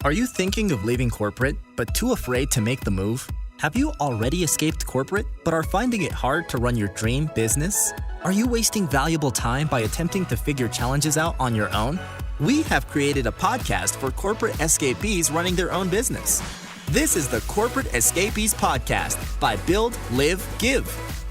Are you thinking of leaving corporate, but too afraid to make the move? Have you already escaped corporate, but are finding it hard to run your dream business? Are you wasting valuable time by attempting to figure challenges out on your own? We have created a podcast for corporate escapees running their own business. This is the Corporate Escapees Podcast by Build, Live, Give.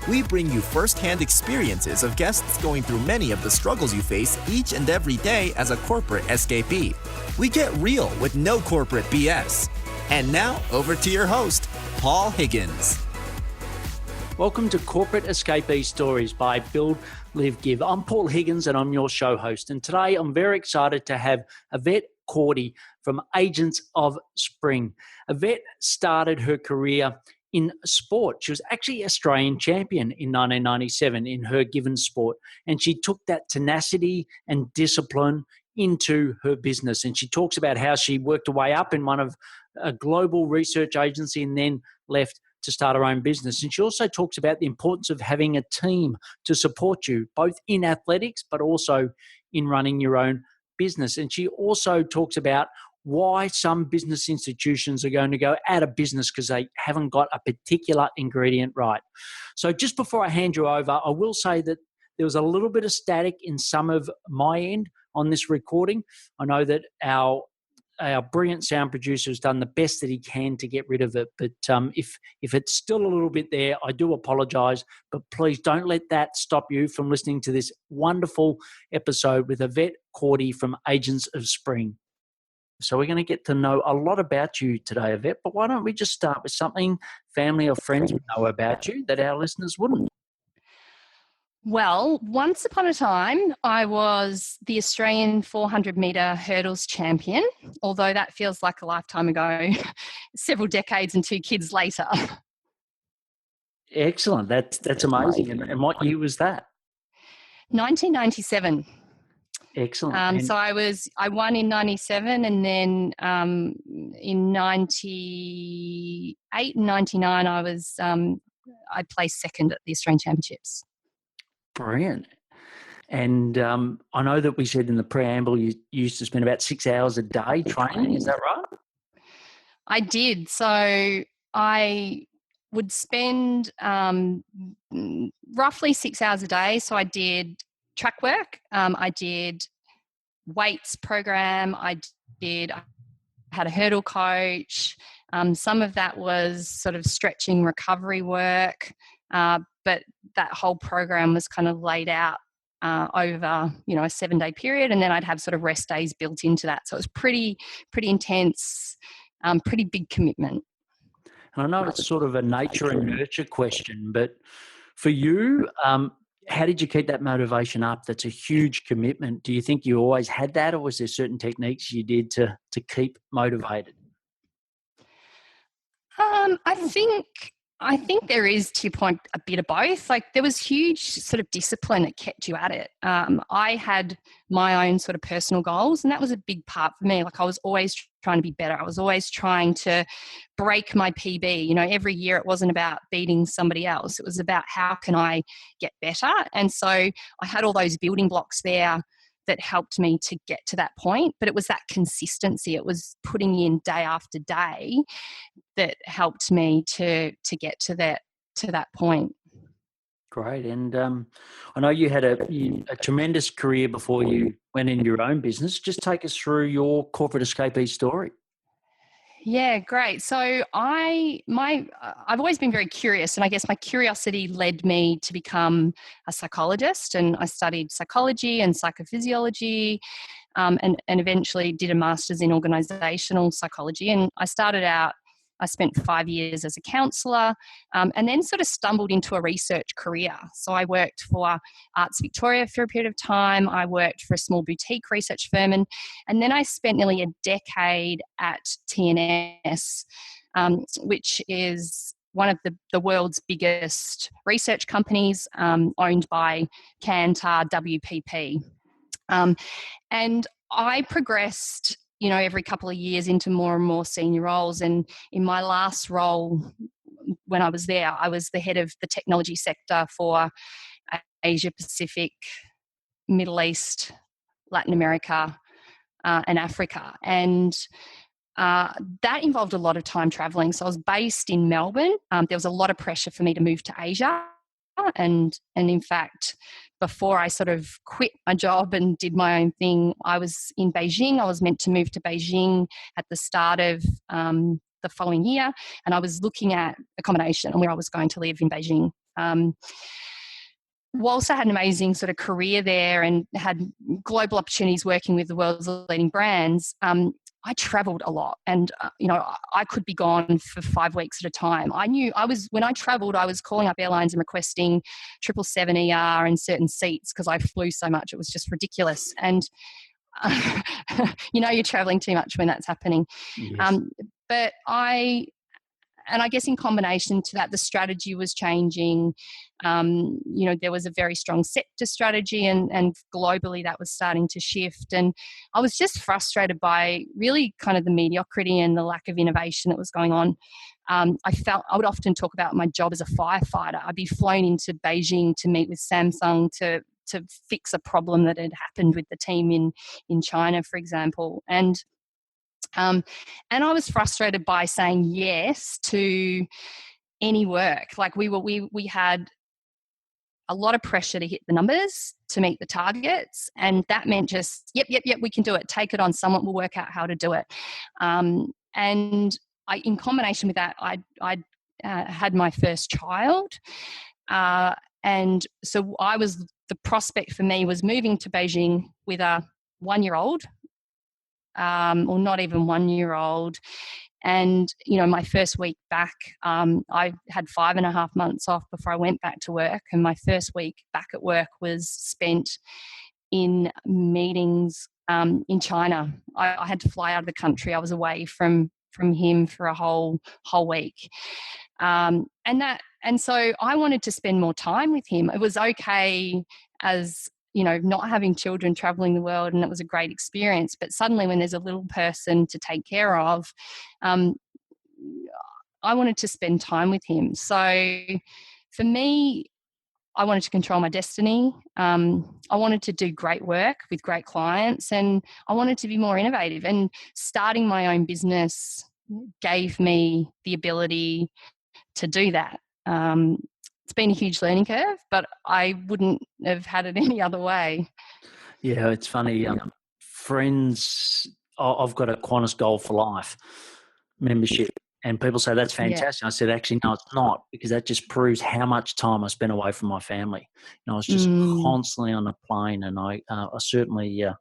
We bring you first-hand experiences of guests going through many of the struggles you face each and every day as a corporate escapee. We get real with no corporate BS. And now, over to your host, Paul Higgins. Welcome to Corporate Escapee Stories by Build, Live, Give. I'm Paul Higgins and I'm your show host. And today I'm very excited to have Evette Cordy from Agents of Spring. Evette started her career in sport. She was actually Australian champion in 1997 in her given sport. And she took that tenacity and discipline into her business. And she talks about how she worked her way up in one of a global research agency and then left to start her own business. And she also talks about the importance of having a team to support you, both in athletics, but also in running your own business. And she also talks about why some business institutions are going to go out of business because they haven't got a particular ingredient right. So just before I hand you over, I will say that there was a little bit of static in some of my end on this recording. I know that our brilliant sound producer has done the best that he can to get rid of it. But if it's still a little bit there, I do apologize. But please don't let that stop you from listening to this wonderful episode with Evette Cordy from Agents of Spring. So we're going to get to know a lot about you today, Evette, but why don't we just start with something family or friends would know about you that our listeners wouldn't? Well, once upon a time, I was the Australian 400-metre hurdles champion, although that feels like a lifetime ago, several decades and 2 kids later. Excellent. That's amazing. And what year was that? 1997. Excellent. So I won in 97, and then in 98 and 99, I placed second at the Australian Championships. Brilliant. And I know that we said in the preamble you used to spend about 6 hours a day training. Is that right? I did. So I would spend roughly 6 hours a day. So I did track work. I did weights program. I had a hurdle coach. Some of that was sort of stretching recovery work. But that whole program was kind of laid out over, a 7-day period. And then I'd have sort of rest days built into that. So it was pretty intense, pretty big commitment. And I know it's sort of a nature and nurture question, but for you, how did you keep that motivation up? That's a huge commitment. Do you think you always had that, or was there certain techniques you did to keep motivated? I think there is, to your point, a bit of both. Like there was huge sort of discipline that kept you at it. I had my own sort of personal goals, and that was a big part for me. Like I was always trying to be better. I was always trying to break my PB. Every year it wasn't about beating somebody else. It was about how can I get better? And so I had all those building blocks there that helped me to get to that point. But it was that consistency. It was putting in day after day that helped me to get to that point. Great. And I know you had a tremendous career before you went into your own business. Just take us through your corporate escapee story. Yeah, great. So I've always been very curious, and I guess my curiosity led me to become a psychologist, and I studied psychology and psychophysiology, and eventually did a master's in organisational psychology. And I spent 5 years as a counsellor, and then sort of stumbled into a research career. So I worked for Arts Victoria for a period of time. I worked for a small boutique research firm, and then I spent nearly a decade at TNS, which is one of the world's biggest research companies, owned by Kantar WPP. And I progressed every couple of years into more and more senior roles. And in my last role, when I was there, I was the head of the technology sector for Asia Pacific, Middle East, Latin America, and Africa. And that involved a lot of time traveling. So I was based in Melbourne. There was a lot of pressure for me to move to Asia. And in fact, before I sort of quit my job and did my own thing, I was in Beijing. I was meant to move to Beijing at the start of the following year. And I was looking at accommodation and where I was going to live in Beijing. Whilst I had an amazing sort of career there and had global opportunities working with the world's leading brands, I traveled a lot, and I could be gone for 5 weeks at a time. When I traveled, I was calling up airlines and requesting 777 ER and certain seats because I flew so much. It was just ridiculous. And you're traveling too much when that's happening. Yes. But I guess in combination to that, the strategy was changing. There was a very strong sector strategy, and globally that was starting to shift. And I was just frustrated by really kind of the mediocrity and the lack of innovation that was going on. I would often talk about my job as a firefighter. I'd be flown into Beijing to meet with Samsung to fix a problem that had happened with the team in China, for example. And I was frustrated by saying yes to any work. Like we had a lot of pressure to hit the numbers, to meet the targets, and that meant just yep, we can do it. Take it on. Someone will work out how to do it. And in combination with that, I had my first child, and so the prospect for me was moving to Beijing with a 1-year-old. Or not even 1-year-old. And, my first week back, I had 5.5 months off before I went back to work. And my first week back at work was spent in meetings in China. I had to fly out of the country. I was away from him for a whole week. And so I wanted to spend more time with him. It was okay as not having children, traveling the world, and it was a great experience. But suddenly when there's a little person to take care of, I wanted to spend time with him. So for me, I wanted to control my destiny. I wanted to do great work with great clients, and I wanted to be more innovative. And starting my own business gave me the ability to do that. It's been a huge learning curve, but I wouldn't have had it any other way. Yeah, it's funny. Friends, I've got a Qantas Gold for Life membership, and people say that's fantastic. Yeah. I said, actually, no, it's not, because that just proves how much time I spent away from my family. I was just constantly on a plane, and I certainly hear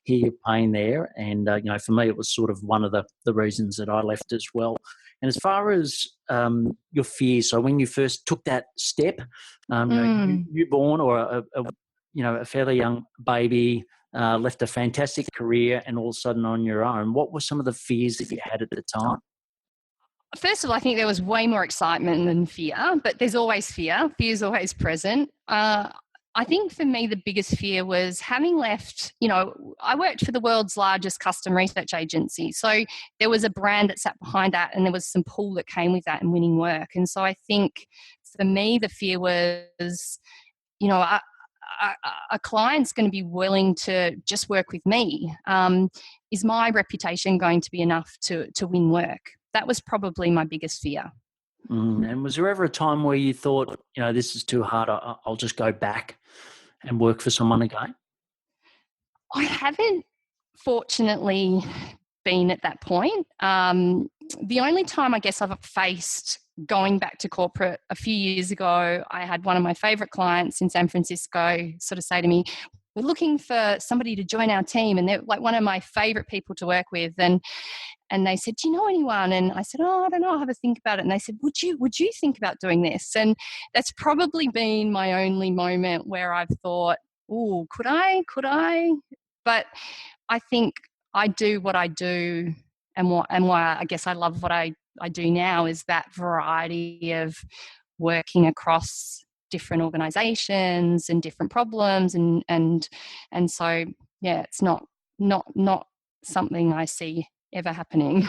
your pain there. And for me, it was sort of one of the reasons that I left as well. And as far as your fears, so when you first took that step, newborn or a fairly young baby, left a fantastic career, and all of a sudden on your own, what were some of the fears that you had at the time? First of all, I think there was way more excitement than fear, but there's always fear. Fear is always present. I think for me, the biggest fear was having left, I worked for the world's largest custom research agency. So there was a brand that sat behind that, and there was some pull that came with that and winning work. And so I think for me, the fear was, a client's going to be willing to just work with me. Is my reputation going to be enough to win work? That was probably my biggest fear. And was there ever a time where you thought, this is too hard, I'll just go back and work for someone again? I haven't, fortunately, been at that point. The only time I guess I've faced going back to corporate a few years ago, I had one of my favorite clients in San Francisco sort of say to me, we're looking for somebody to join our team, and they're like one of my favorite people to work with. And they said, do you know anyone? And I said, I don't know, I'll have a think about it. And they said, would you think about doing this? And that's probably been my only moment where I've thought, oh, could I? But I think I do what I do, and why I guess I love what I do now is that variety of working across different organizations and different problems. And so, yeah, it's not something I see ever happening.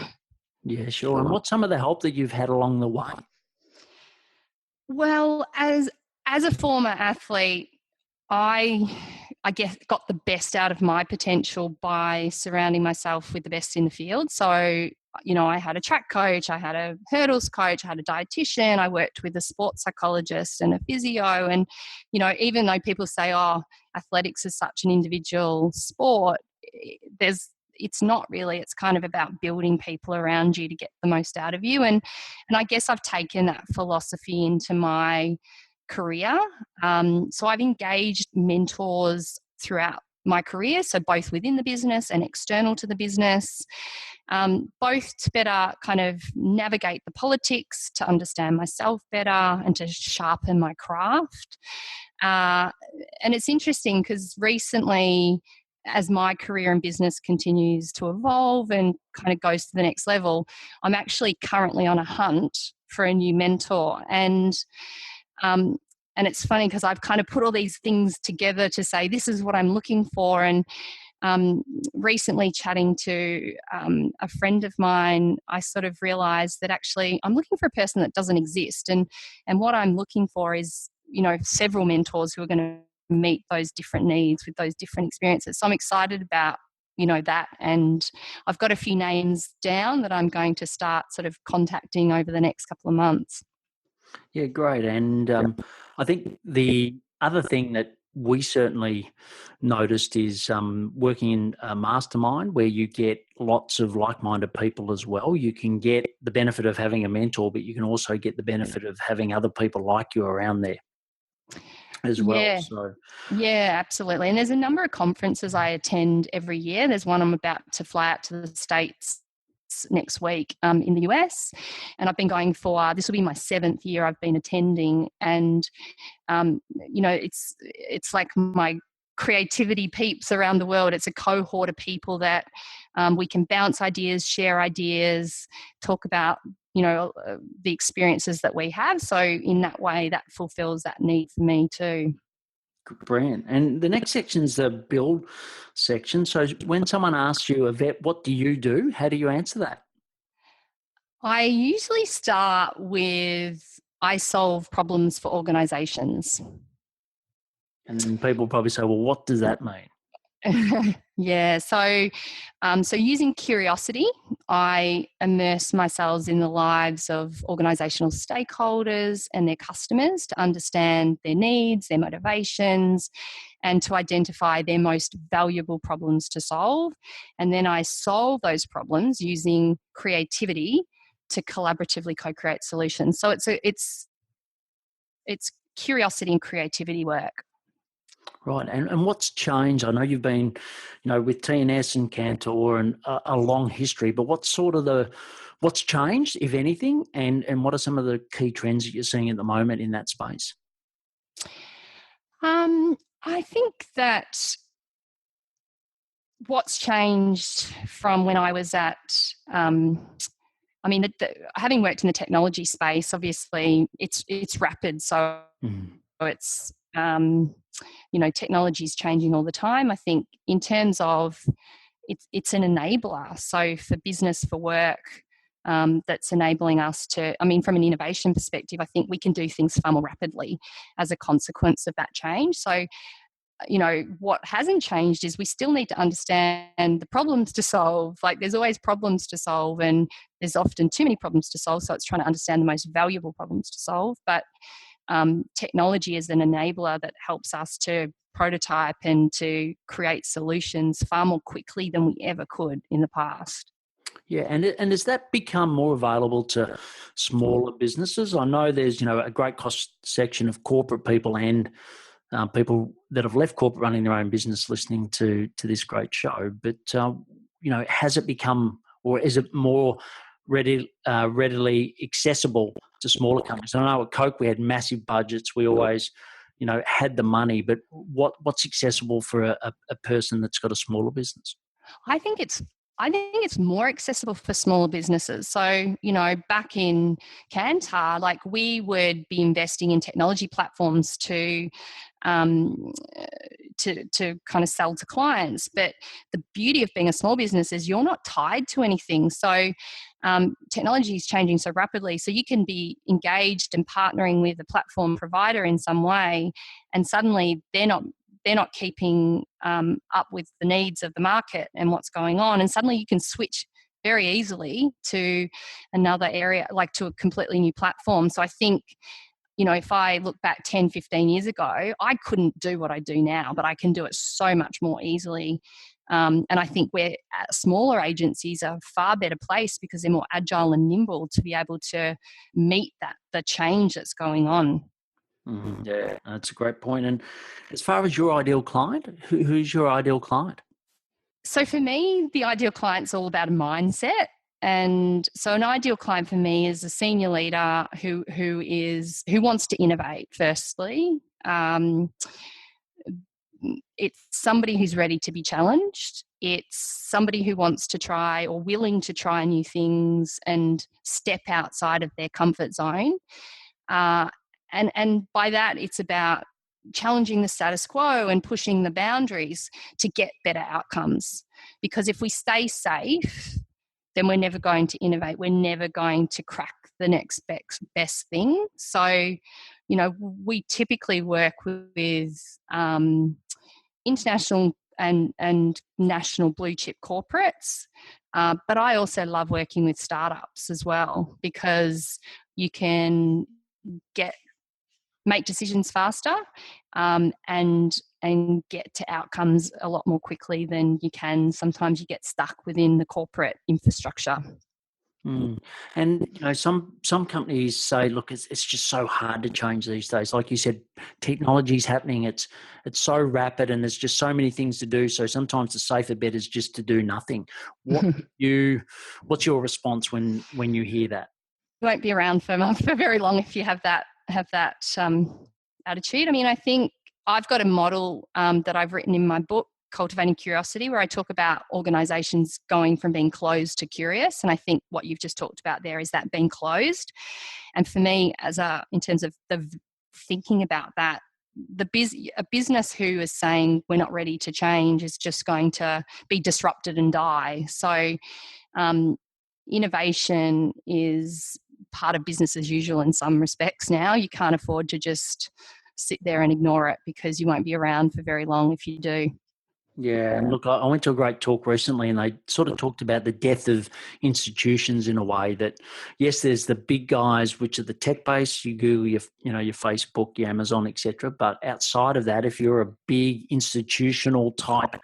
Yeah, sure. And what's some of the help that you've had along the way? Well, as a former athlete, I I guess, got the best out of my potential by surrounding myself with the best in the field. So, I had a track coach, I had a hurdles coach, I had a dietitian, I worked with a sports psychologist and a physio. And, even though people say, oh, athletics is such an individual sport, it's not really. It's kind of about building people around you to get the most out of you. And I guess I've taken that philosophy into my career. So I've engaged mentors throughout my career, so both within the business and external to the business, both to better kind of navigate the politics, to understand myself better and to sharpen my craft. And it's interesting because recently, as my career and business continues to evolve and kind of goes to the next level, I'm actually currently on a hunt for a new mentor. And it's funny because I've kind of put all these things together to say, this is what I'm looking for. And recently chatting to a friend of mine, I sort of realized that actually I'm looking for a person that doesn't exist. And what I'm looking for is, several mentors who are going to meet those different needs with those different experiences. So I'm excited about, that. And I've got a few names down that I'm going to start sort of contacting over the next couple of months. Yeah, great. And I think the other thing that we certainly noticed is working in a mastermind where you get lots of like-minded people as well. You can get the benefit of having a mentor, but you can also get the benefit of having other people like you around there as well. Yeah. So Yeah, absolutely. And there's a number of conferences I attend every year. There's one I'm about to fly out to the States next week in the US, and I've been going for, this will be my 7th year I've been attending. And it's like my creativity peeps around the world. It's a cohort of people that we can bounce ideas, share ideas, talk about the experiences that we have. So in that way, that fulfills that need for me too. brilliant. And the next section is the build section. So when someone asks you, Evette, what do you do? How do you answer that? I usually start with, I solve problems for organizations. And then people probably say, well, what does that mean? Yeah, so using curiosity, I immerse myself in the lives of organisational stakeholders and their customers to understand their needs, their motivations, and to identify their most valuable problems to solve. And then I solve those problems using creativity to collaboratively co-create solutions. So it's curiosity and creativity work. Right. And what's changed? I know you've been, with TNS and Cantor and a long history, but what's changed, if anything, and what are some of the key trends that you're seeing at the moment in that space? I think that what's changed from when I was at, having worked in the technology space, obviously it's rapid. So it's, technology is changing all the time. I think in terms of it's an enabler. So for business, for work, that's enabling us to, from an innovation perspective, I think we can do things far more rapidly as a consequence of that change. So, what hasn't changed is we still need to understand the problems to solve. Like there's always problems to solve and there's often too many problems to solve. So it's trying to understand the most valuable problems to solve. But technology is an enabler that helps us to prototype and to create solutions far more quickly than we ever could in the past. Yeah, and has that become more available to smaller businesses? I know there's a great cost section of corporate people and people that have left corporate running their own business listening to this great show. But has it become, or is it more readily accessible to smaller companies? I know at Coke we had massive budgets. We always had the money, but what's accessible for a person that's got a smaller business? I think it's more accessible for smaller businesses. So, back in Kantar, like we would be investing in technology platforms to kind of sell to clients. But the beauty of being a small business is you're not tied to anything. So technology is changing so rapidly. So you can be engaged and partnering with a platform provider in some way, and suddenly they're not they're not keeping up with the needs of the market and what's going on. And suddenly you can switch very easily to another area, like to a completely new platform. So I think, if I look back 10, 15 years ago, I couldn't do what I do now, but I can do it so much more easily. And I think smaller agencies are a far better placed because they're more agile and nimble to be able to meet the change that's going on. Mm-hmm. Yeah, that's a great point. And as far as your ideal client, who's your ideal client? So for me, the ideal client's all about a mindset. And so an ideal client for me is a senior leader who wants to innovate, firstly. It's somebody who's ready to be challenged. It's somebody who wants to try or willing to try new things and step outside of their comfort zone. And by that, it's about challenging the status quo and pushing the boundaries to get better outcomes. Because if we stay safe, then we're never going to innovate. We're never going to crack the next best thing. So, we typically work with international and national blue chip corporates. But I also love working with startups as well, because you can make decisions faster and get to outcomes a lot more quickly than you can. Sometimes you get stuck within the corporate infrastructure. Mm. And some companies say, look, it's just so hard to change these days. Like you said, technology's happening. It's so rapid, and there's just so many things to do. So sometimes the safer bet is just to do nothing. What's your response when you hear that? You won't be around for very long if you have that attitude. I mean, I think I've got a model that I've written in my book, Cultivating Curiosity, where I talk about organizations going from being closed to curious. And I think what you've just talked about there is that being closed. And for me, in terms of the thinking about that, a business who is saying we're not ready to change is just going to be disrupted and die. So innovation is part of business as usual in some respects now. You can't afford to just sit there and ignore it, because you won't be around for very long if you do. Yeah, and look, I went to a great talk recently, and they sort of talked about the death of institutions in a way that, yes, there's the big guys, which are the tech base. You Google your Facebook, your Amazon, etc. But outside of that, if you're a big institutional type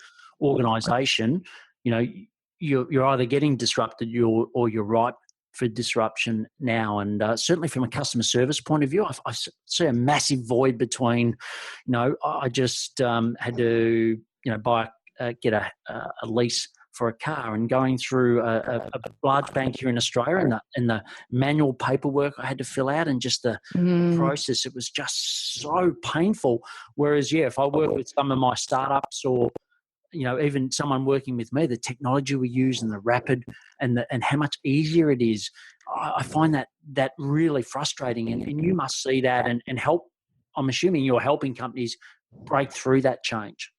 organisation, you're either getting disrupted or you're ripe for disruption now. And certainly from a customer service point of view, I see a massive void between, I just had to get a lease for a car, and going through a large bank here in Australia, and the manual paperwork I had to fill out, and just the process, it was just so painful. Whereas, if I work with some of my startups, or even someone working with me, the technology we use and the rapid and how much easier it is, I find that really frustrating. And you must see that and help. I'm assuming you're helping companies break through that change.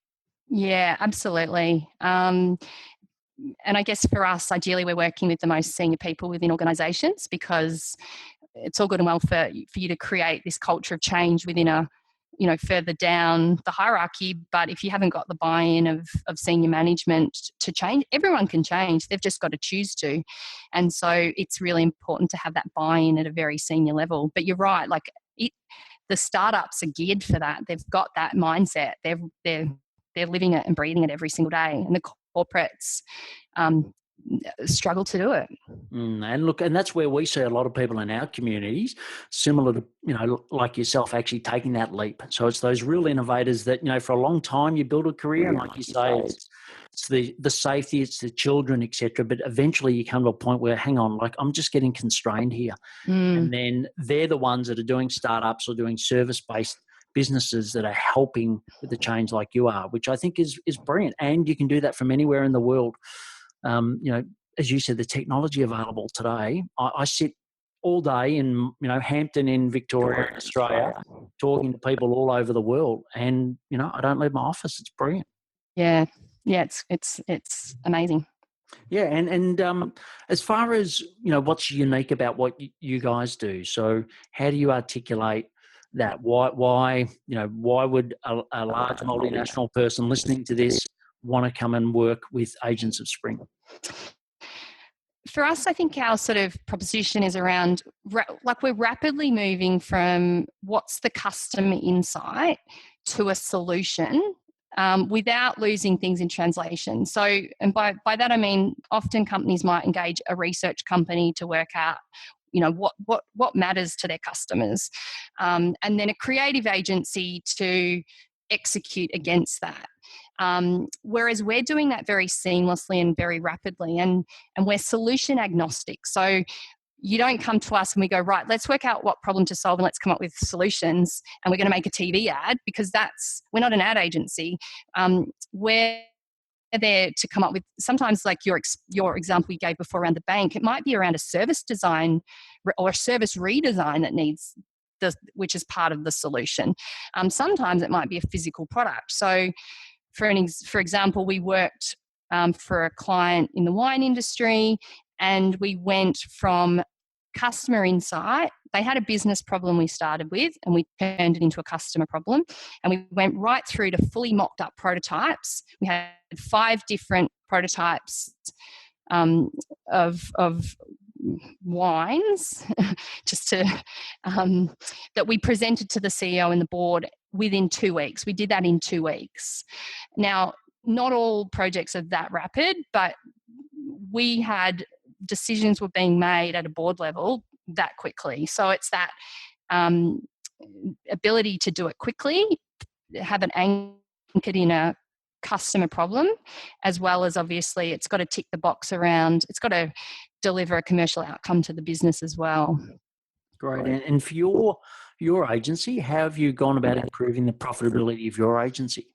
Yeah, absolutely. And I guess for us, ideally, we're working with the most senior people within organisations, because it's all good and well for you to create this culture of change within further down the hierarchy. But if you haven't got the buy-in of senior management to change, everyone can change. They've just got to choose to. And so it's really important to have that buy-in at a very senior level. But you're right, the startups are geared for that. They've got that mindset. They're living it and breathing it every single day. And the corporates struggle to do it. And that's where we see a lot of people in our communities, similar to, like yourself, actually taking that leap. So it's those real innovators that, for a long time you build a career, and like you say, it's the safety, it's the children, etc. But eventually you come to a point where, hang on, I'm just getting constrained here. And then they're the ones that are doing startups or doing service-based businesses that are helping with the change, like you are, which I think is brilliant. And you can do that from anywhere in the world. As you said, the technology available today, I sit all day in, Hampton in Victoria, Australia, talking to people all over the world. And, I don't leave my office. It's brilliant. Yeah. Yeah. It's amazing. Yeah. And as far as, what's unique about what you guys do. So how do you articulate that? Why would a large multinational person listening to this want to come and work with Agents of Spring? For us, I think our sort of proposition is around, like, we're rapidly moving from what's the customer insight to a solution, without losing things in translation. So, and by that I mean, often companies might engage a research company to work out, what matters to their customers, and then a creative agency to execute against that. Whereas we're doing that very seamlessly and very rapidly, and we're solution agnostic. So you don't come to us and we go, right, let's work out what problem to solve and let's come up with solutions, and we're going to make a TV ad, because we're not an ad agency. We're there to come up with, sometimes like your example you gave before around the bank, it might be around a service design or a service redesign that needs which is part of the solution. Sometimes it might be a physical product. So for example, we worked for a client in the wine industry, and we went from customer insight. They had a business problem we started with, and we turned it into a customer problem. And we went right through to fully mocked up prototypes. We had 5 different prototypes of wines just to that we presented to the CEO and the board within 2 weeks. We did that in 2 weeks. Now, not all projects are that rapid, but we had decisions were being made at a board level that quickly. So it's that ability to do it quickly, have it anchored in a customer problem, as well as obviously it's got to tick the box around, it's got to deliver a commercial outcome to the business as well. Great. And for your agency, how have you gone about improving the profitability of your agency?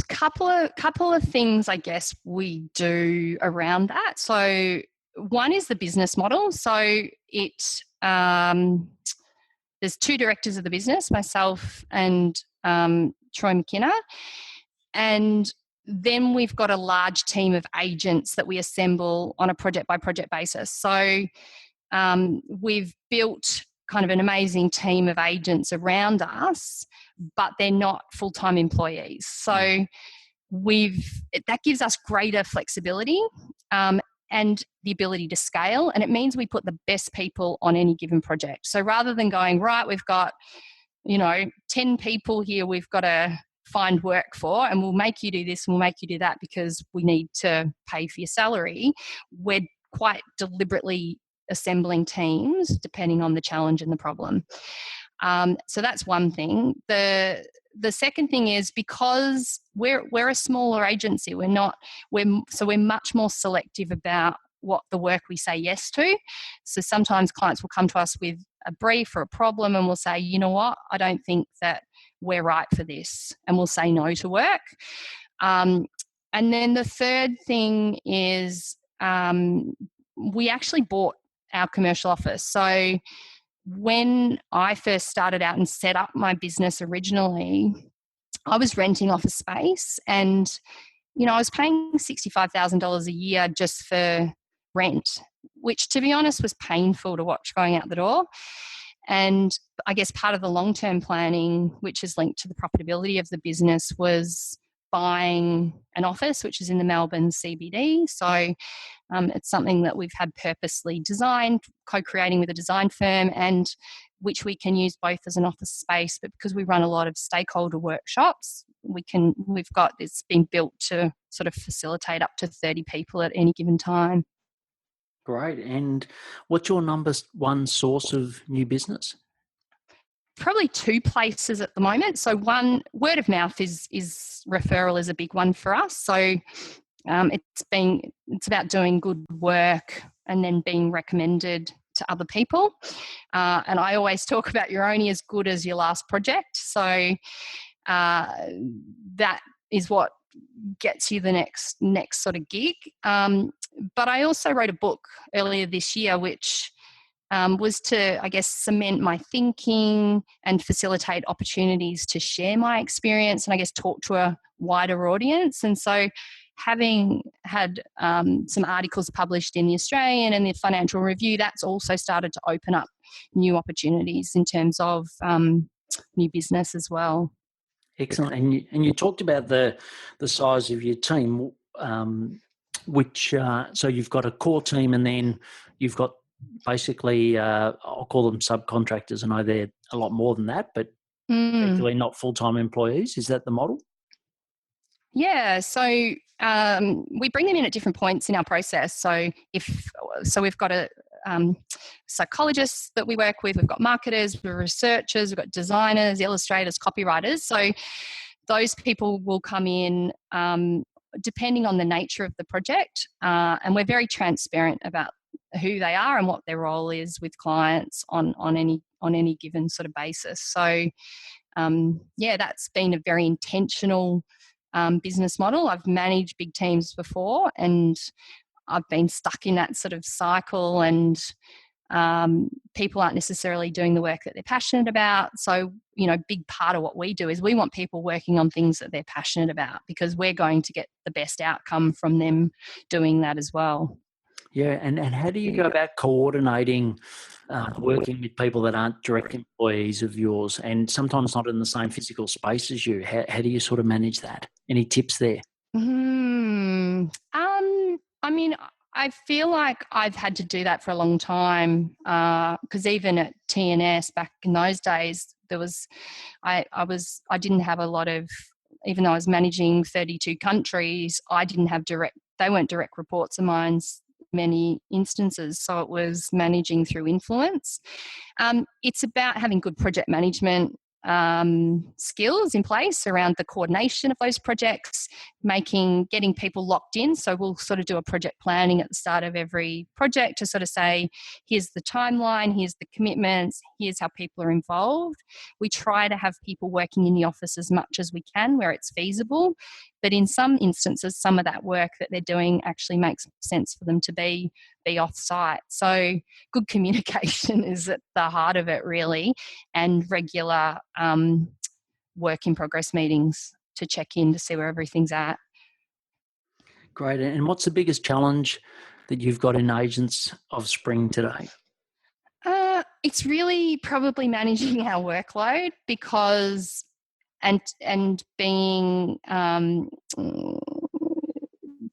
Couple of things I guess we do around that. So one is the business model. So there's 2 directors of the business, myself and Troy McKenna, and then we've got a large team of agents that we assemble on a project by project basis. So we've built kind of an amazing team of agents around us, but they're not full-time employees. So that gives us greater flexibility and the ability to scale. And it means we put the best people on any given project. So rather than going, right, we've got 10 people here we've got to find work for, and we'll make you do this and we'll make you do that because we need to pay for your salary, we're quite deliberately assembling teams depending on the challenge and the problem. So that's one thing. The second thing is, because we're a smaller agency, we're much more selective about what the work we say yes to. So sometimes clients will come to us with a brief or a problem and we'll say, you know what, I don't think that we're right for this, and we'll say no to work. And then the third thing is we actually bought our commercial office. So when I first started out and set up my business originally, I was renting office space, and I was paying $65,000 a year just for rent, which, to be honest, was painful to watch going out the door. And I guess part of the long-term planning, which is linked to the profitability of the business, was buying an office, which is in the Melbourne CBD. So it's something that we've had purposely designed, co-creating with a design firm, and which we can use both as an office space, but because we run a lot of stakeholder workshops, it's been built to sort of facilitate up to 30 people at any given time. Great. And what's your number one source of new business? Probably 2 places at the moment. So one, word of mouth is referral is a big one for us. So it's about doing good work and then being recommended to other people. And I always talk about you're only as good as your last project. So that is what gets you the next sort of gig. But I also wrote a book earlier this year, which was to, I guess, cement my thinking and facilitate opportunities to share my experience and, I guess, talk to a wider audience. And so having had some articles published in the Australian and the Financial Review, that's also started to open up new opportunities in terms of new business as well. Excellent. And you talked about the size of your team, which so you've got a core team, and then you've got basically I'll call them subcontractors. I know they're a lot more than that, but effectively not full-time employees. Is that the model? Yeah, so we bring them in at different points in our process. So we've got a psychologists that we work with, we've got marketers, we've got researchers, we've got designers, illustrators, copywriters. So those people will come in depending on the nature of the project, and we're very transparent about who they are and what their role is with clients on any given sort of basis. So that's been a very intentional business model. I've managed big teams before, and I've been stuck in that sort of cycle, and people aren't necessarily doing the work that they're passionate about. So, big part of what we do is we want people working on things that they're passionate about, because we're going to get the best outcome from them doing that as well. Yeah, and how do you go about coordinating working with people that aren't direct employees of yours and sometimes not in the same physical space as you? How do you sort of manage that? Any tips there? I mean, I feel like I've had to do that for a long time, because even at TNS back in those days, I didn't have a lot of, even though I was managing 32 countries, they weren't direct reports of mine many instances. So it was managing through influence. It's about having good project management skills in place around the coordination of those projects, getting people locked in. So we'll sort of do a project planning at the start of every project to sort of say, here's the timeline, here's the commitments, here's how people are involved. We try to have people working in the office as much as we can where it's feasible. But in some instances, some of that work that they're doing actually makes sense for them to be off-site. So good communication is at the heart of it, really, and regular work in progress meetings to check in to see where everything's at. Great. And what's the biggest challenge that you've got in Agents of Spring today? It's really probably managing our workload, because and being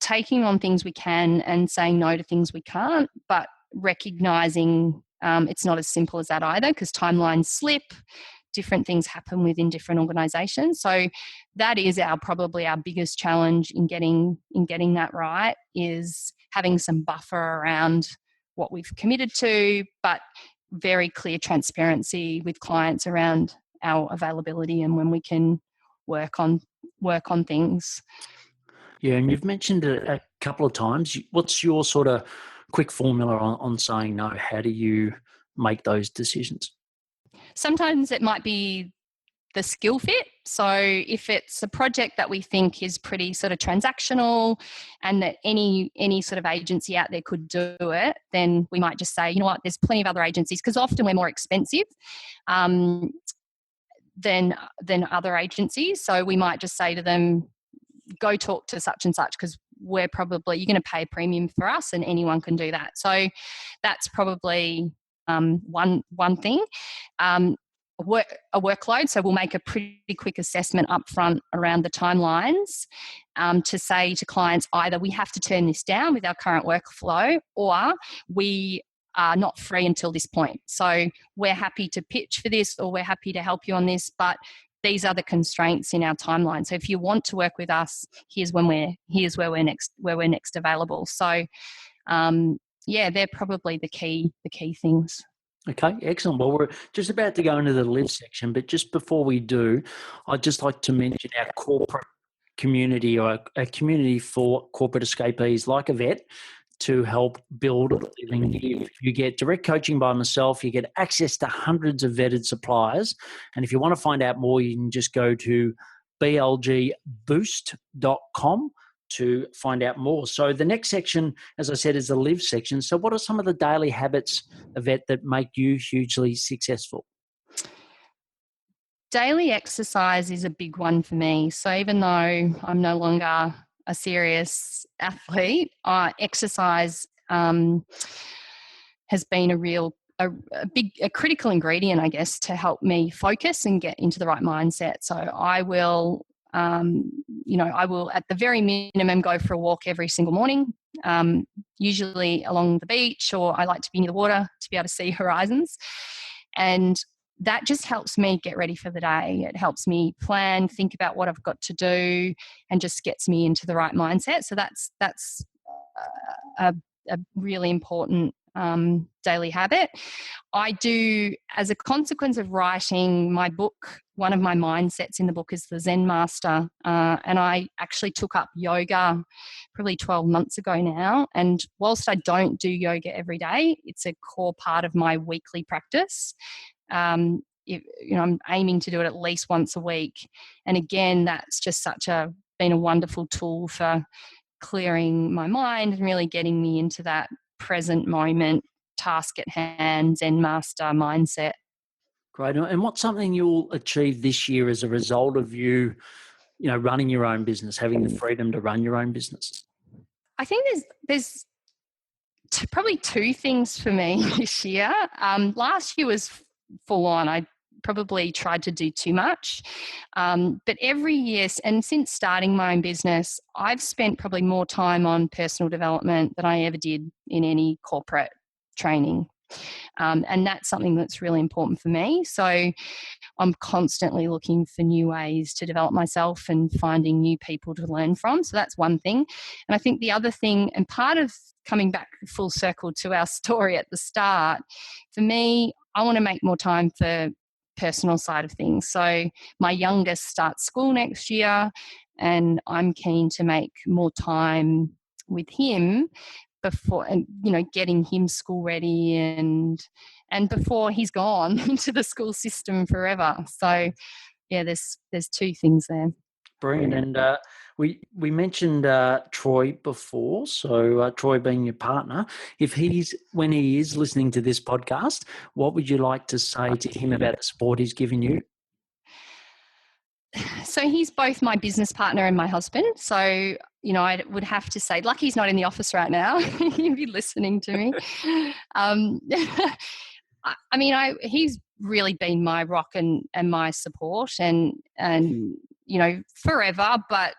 taking on things we can and saying no to things we can't, but recognizing it's not as simple as that either, because timelines slip, different things happen within different organizations. So that is probably our biggest challenge in getting that right, is having some buffer around what we've committed to, but very clear transparency with clients around our availability and when we can work on things. Yeah, and you've mentioned it a couple of times. What's your sort of quick formula on saying no? How do you make those decisions? Sometimes it might be the skill fit. So if it's a project that we think is pretty sort of transactional and that any sort of agency out there could do it, then we might just say, you know what, there's plenty of other agencies, because often we're more expensive than other agencies. So we might just say to them, go talk to such and such, because you're going to pay a premium for us and anyone can do that. So that's probably one thing. A workload. So we'll make a pretty quick assessment up front around the timelines to say to clients, either we have to turn this down with our current workflow, or we are not free until this point. So we're happy to pitch for this, or we're happy to help you on this, but these are the constraints in our timeline. So if you want to work with us, here's where we're next available. So they're probably the key things. Okay, excellent. Well, we're just about to go into the live section, but just before we do, I'd just like to mention our corporate community, or a community for corporate escapees like Evette, to help build Living Live. You get direct coaching by myself. You get access to hundreds of vetted suppliers. And if you want to find out more, you can just go to blgboost.com to find out more. So the next section, as I said, is the live section. So what are some of the daily habits, Evette, that make you hugely successful? Daily exercise is a big one for me. So even though I'm no longer a serious athlete, exercise has been a real a critical ingredient, I guess, to help me focus and get into the right mindset. So I will, I will at the very minimum go for a walk every single morning, usually along the beach, or I like to be near the water to be able to see horizons. And that just helps me get ready for the day. It helps me plan, think about what I've got to do, and just gets me into the right mindset. So that's a really important daily habit. I do, as a consequence of writing my book, one of my mindsets in the book is the Zen Master. And I actually took up yoga probably 12 months ago now. And whilst I don't do yoga every day, it's a core part of my weekly practice. I'm aiming to do it at least once a week. And again, that's just been a wonderful tool for clearing my mind and really getting me into that present moment, task at hand, Zen master mindset. Great. And what's something you'll achieve this year as a result of you running your own business, having the freedom to run your own business? I think there's probably two things for me this year. Last year was full on. I probably tried to do too much. But every year, and since starting my own business, I've spent probably more time on personal development than I ever did in any corporate training. And that's something that's really important for me. So I'm constantly looking for new ways to develop myself and finding new people to learn from. So that's one thing. And I think the other thing, and part of coming back full circle to our story at the start, for me, I want to make more time for personal side of things. So my youngest starts school next year, and I'm keen to make more time with him before, and getting him school ready and before he's gone into the school system forever. So yeah, there's two things there. Brilliant. And we mentioned Troy before. So Troy being your partner, when he is listening to this podcast, what would you like to say to him about the support he's given you? So he's both my business partner and my husband. So, I would have to say, lucky he's not in the office right now. He'd be listening to me. He's really been my rock and my support and forever, but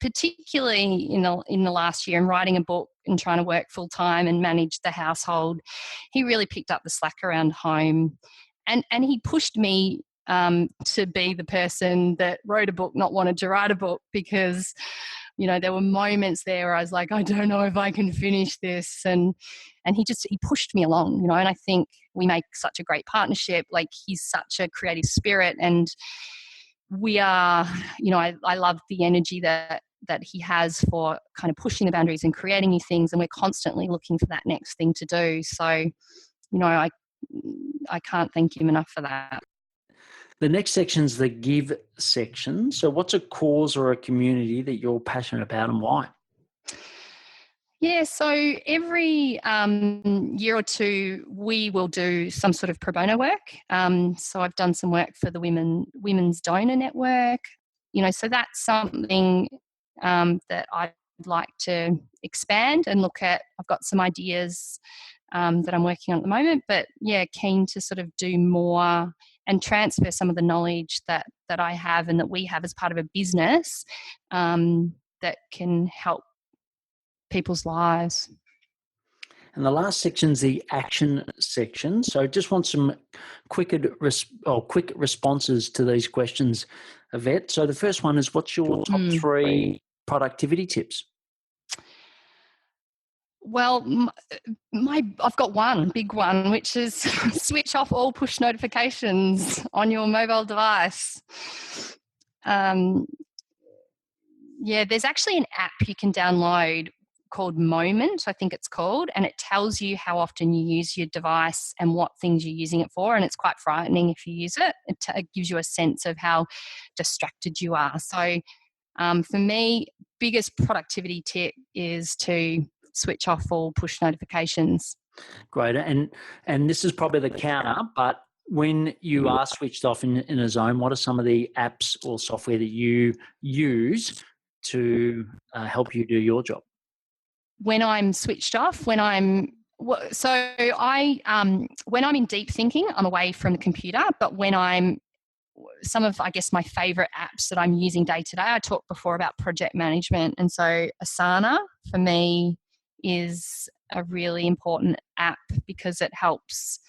particularly in the last year, and writing a book and trying to work full time and manage the household, he really picked up the slack around home, and he pushed me to be the person that wrote a book, not wanted to write a book, because there were moments there where I was like, I don't know if I can finish this, and he pushed me along, and I think we make such a great partnership. Like, he's such a creative spirit, and we are, I love the energy that he has for kind of pushing the boundaries and creating new things, and we're constantly looking for that next thing to do. So, I can't thank him enough for that. The next section is the give section. So what's a cause or a community that you're passionate about, and why? Yeah, so every year or two, we will do some sort of pro bono work. So I've done some work for the Women's Donor Network. So that's something that I'd like to expand and look at. I've got some ideas that I'm working on at the moment, but yeah, keen to sort of do more and transfer some of the knowledge that I have and that we have as part of a business that can help people's lives. And the last section is the action section. So just want some quick responses to these questions, Evette. So the first one is, what's your top 3 productivity tips? Well, I've got one big one, which is switch off all push notifications on your mobile device. There's actually an app you can download called Moment, I think it's called, and it tells you how often you use your device and what things you're using it for, and it's quite frightening if you use it. It gives you a sense of how distracted you are. So for me, biggest productivity tip is to switch off all push notifications. Great. And this is probably the counter, but when you are switched off in a zone, what are some of the apps or software that you use to help you do your job? When I'm switched off, when I'm So when I'm in deep thinking, I'm away from the computer. But when some of, I guess, my favorite apps that I'm using day to day, I talked before about project management. And so Asana for me is a really important app because it helps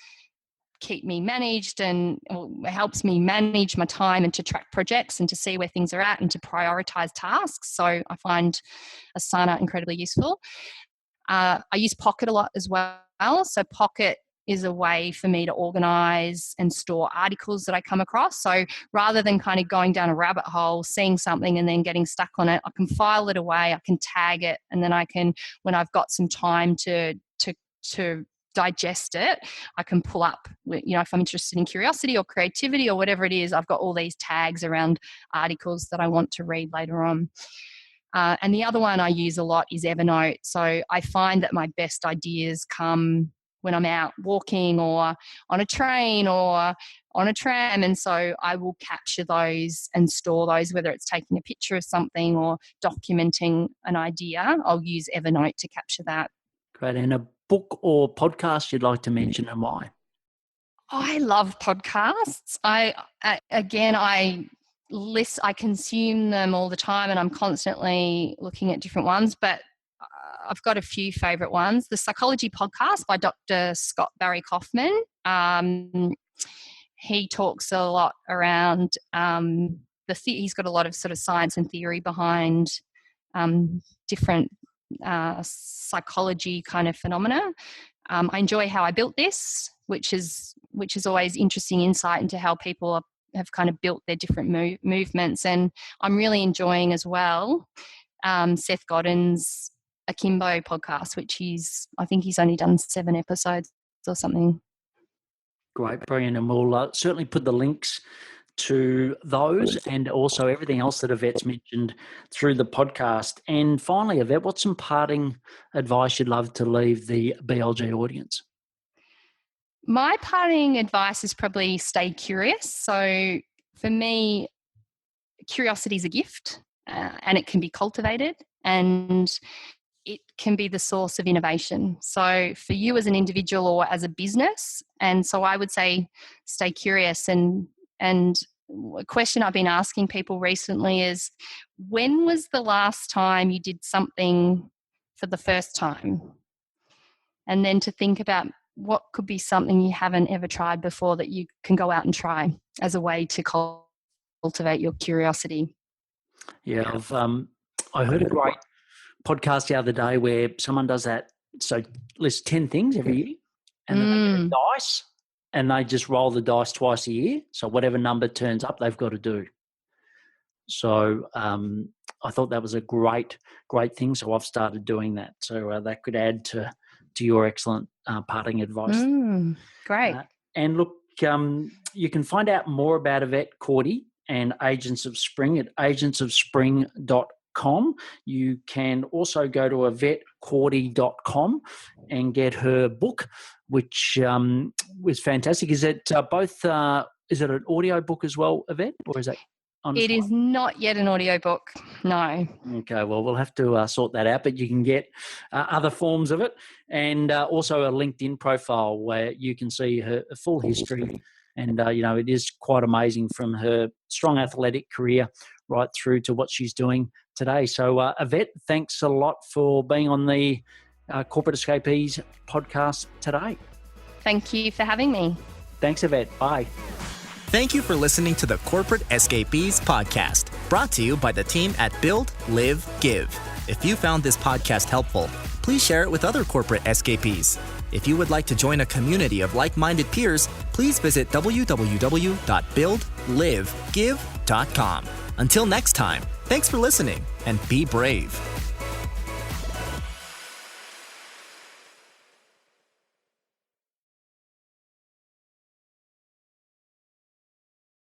keep me managed and it helps me manage my time and to track projects and to see where things are at and to prioritize tasks. So I find Asana incredibly useful. I use Pocket a lot as well. So Pocket is a way for me to organize and store articles that I come across. So rather than kind of going down a rabbit hole, seeing something and then getting stuck on it, I can file it away, I can tag it, and then I can, when I've got some time to digest it, I can pull up, if I'm interested in curiosity or creativity or whatever it is, I've got all these tags around articles that I want to read later on. And the other one I use a lot is Evernote. So I find that my best ideas come when I'm out walking or on a train or on a tram. And so I will capture those and store those, whether it's taking a picture of something or documenting an idea. I'll use Evernote to capture that. Great. And a book or podcast you'd like to mention and why? I love podcasts. I consume them all the time and I'm constantly looking at different ones, but I've got a few favorite ones. The Psychology Podcast by Dr. Scott Barry Kaufman. He talks a lot around he's got a lot of sort of science and theory behind different psychology kind of phenomena. I enjoy How I Built This, which is always interesting insight into how people have kind of built their different movements. And I'm really enjoying as well Seth Godin's Akimbo podcast, which I think he's only done 7 episodes or something. Great, brilliant. And we'll certainly put the links to those and also everything else that Evette's mentioned through the podcast. And finally, Evette, what's some parting advice you'd love to leave the BLG audience? My parting advice is probably stay curious. So for me, curiosity is a gift and it can be cultivated and it can be the source of innovation. So for you as an individual or as a business, and so I would say stay curious. And a question I've been asking people recently is, when was the last time you did something for the first time? And then to think about what could be something you haven't ever tried before that you can go out and try as a way to cultivate your curiosity. Yeah, I heard a great podcast the other day where someone does that. So lists 10 things every year and then they get a dice and they just roll the dice twice a year. So whatever number turns up, they've got to do. So I thought that was a great thing. So I've started doing that. So that could add to your excellent parting advice. Great. And look, you can find out more about Evette Cordy and Agents of Spring at agentsofspring.com. You can also go to evettecordy.com and get her book, which was fantastic. Is it is it an audio book as well, Evette, or is that on? It is not yet an audio book, no. Okay, well, we'll have to sort that out, but you can get other forms of it and also a LinkedIn profile where you can see her full history. And, it is quite amazing from her strong athletic career right through to what she's doing today. So, Evette, thanks a lot for being on the Corporate Escapees podcast today. Thank you for having me. Thanks, Evette. Bye. Thank you for listening to the Corporate Escapees podcast, brought to you by the team at Build, Live, Give. If you found this podcast helpful, please share it with other corporate escapees. If you would like to join a community of like-minded peers, please visit www.buildlivegive.com. Until next time, thanks for listening and be brave.